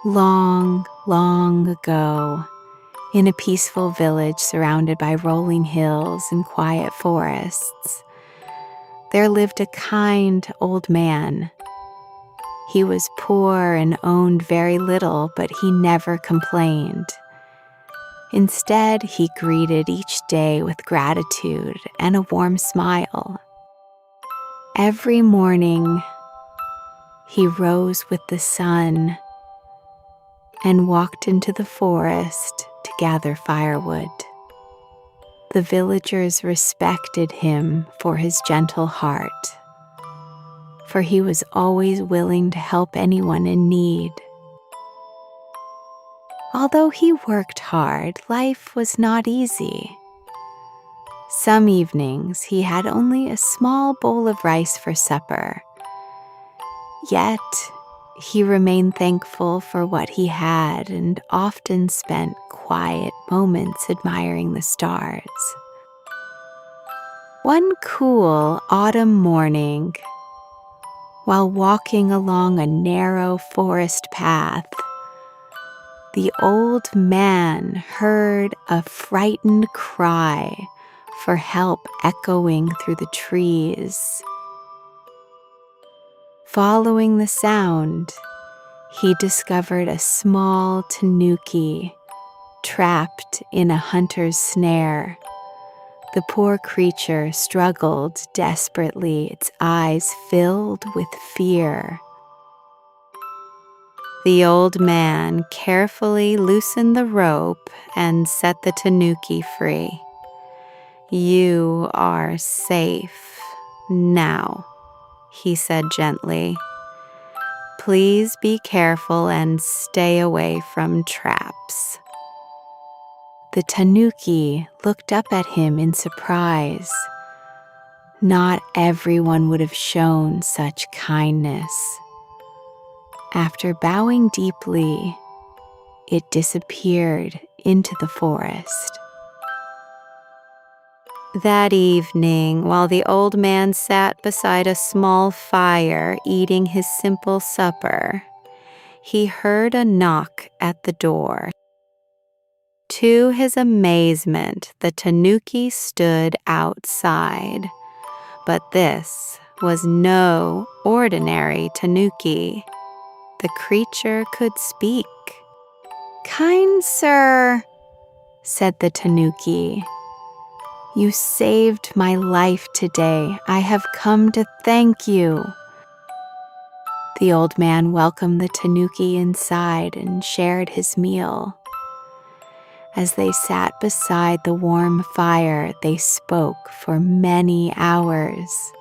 Long, long ago, in a peaceful village surrounded by rolling hills and quiet forests, there lived a kind old man. He was poor and owned very little, but he never complained. Instead, he greeted each day with gratitude and a warm smile. Every morning, he rose with the sun and walked into the forest to gather firewood. The villagers respected him for his gentle heart, for he was always willing to help anyone in need. Although he worked hard, life was not easy. Some evenings he had only a small bowl of rice for supper. Yet he remained thankful for what he had and often spent quiet moments admiring the stars. One cool autumn morning, while walking along a narrow forest path, the old man heard a frightened cry for help echoing through the trees. Following the sound, he discovered a small tanuki trapped in a hunter's snare. The poor creature struggled desperately, its eyes filled with fear. The old man carefully loosened the rope and set the tanuki free. "You are safe now," he said gently. "Please be careful and stay away from traps." The tanuki looked up at him in surprise. Not everyone would have shown such kindness. After bowing deeply, it disappeared into the forest. That evening, while the old man sat beside a small fire eating his simple supper, he heard a knock at the door. To his amazement, the tanuki stood outside. But this was no ordinary tanuki. The creature could speak. "Kind sir," said the tanuki, "you saved my life today. I have come to thank you." The old man welcomed the tanuki inside and shared his meal. As they sat beside the warm fire, they spoke for many hours.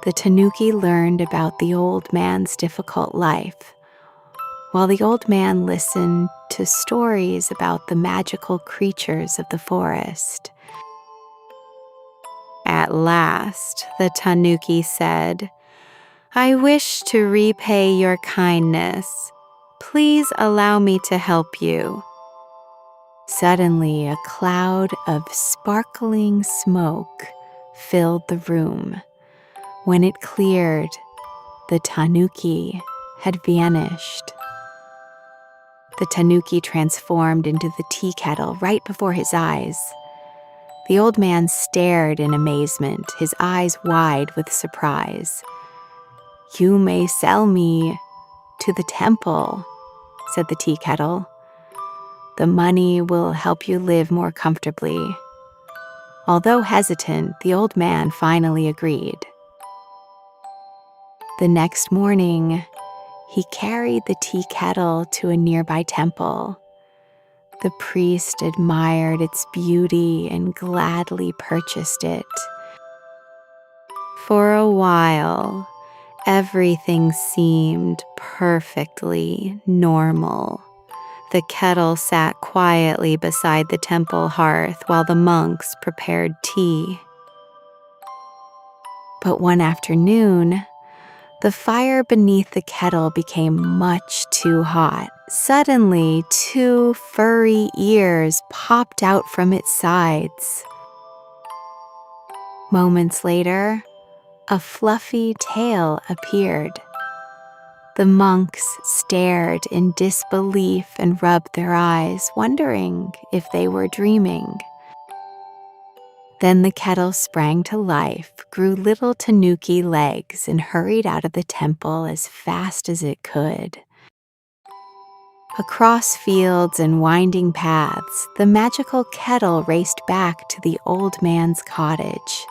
The tanuki learned about the old man's difficult life, while the old man listened to stories about the magical creatures of the forest. At last, the tanuki said, "I wish to repay your kindness. Please allow me to help you." Suddenly, a cloud of sparkling smoke filled the room. When it cleared, the tanuki had vanished. The tanuki transformed into the tea kettle right before his eyes. The old man stared in amazement, his eyes wide with surprise. "You may sell me to the temple," said the tea kettle. "The money will help you live more comfortably." Although hesitant, the old man finally agreed. The next morning, he carried the tea kettle to a nearby temple. The priest admired its beauty and gladly purchased it. For a while, everything seemed perfectly normal. The kettle sat quietly beside the temple hearth while the monks prepared tea. But one afternoon, the fire beneath the kettle became much too hot. Suddenly, two furry ears popped out from its sides. Moments later, a fluffy tail appeared. The monks stared in disbelief and rubbed their eyes, wondering if they were dreaming. Then the kettle sprang to life, grew little tanuki legs, and hurried out of the temple as fast as it could. Across fields and winding paths, the magical kettle raced back to the old man's cottage.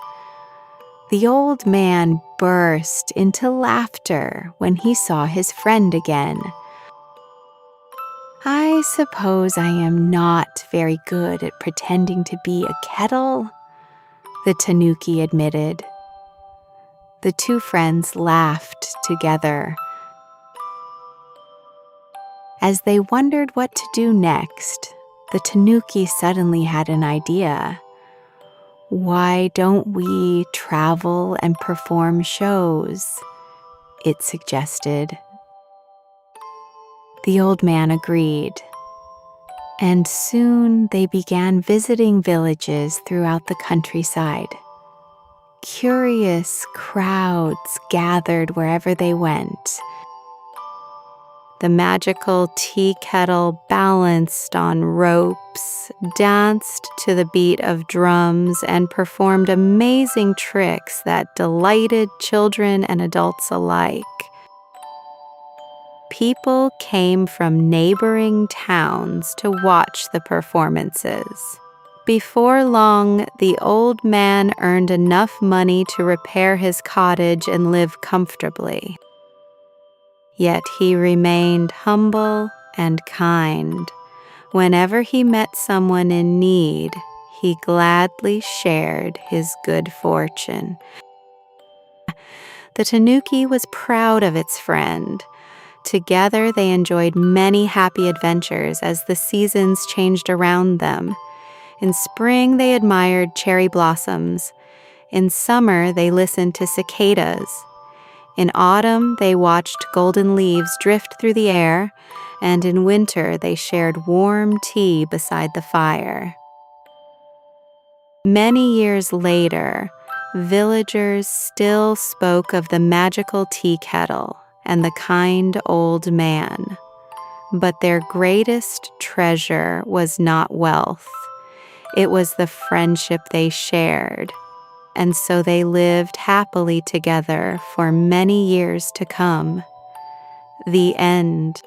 The old man burst into laughter when he saw his friend again. "I suppose I am not very good at pretending to be a kettle," the tanuki admitted. The two friends laughed together. As they wondered what to do next, the tanuki suddenly had an idea. "Why don't we travel and perform shows?" it suggested. The old man agreed, and soon they began visiting villages throughout the countryside. Curious crowds gathered wherever they went. The magical tea kettle balanced on ropes, danced to the beat of drums, and performed amazing tricks that delighted children and adults alike. People came from neighboring towns to watch the performances. Before long, the old man earned enough money to repair his cottage and live comfortably. Yet he remained humble and kind. Whenever he met someone in need, he gladly shared his good fortune. The tanuki was proud of its friend. Together they enjoyed many happy adventures as the seasons changed around them. In spring, they admired cherry blossoms. In summer, they listened to cicadas. In autumn, they watched golden leaves drift through the air, and in winter, they shared warm tea beside the fire. Many years later, villagers still spoke of the magical tea kettle and the kind old man. But their greatest treasure was not wealth. It was the friendship they shared, and so they lived happily together for many years to come. The end.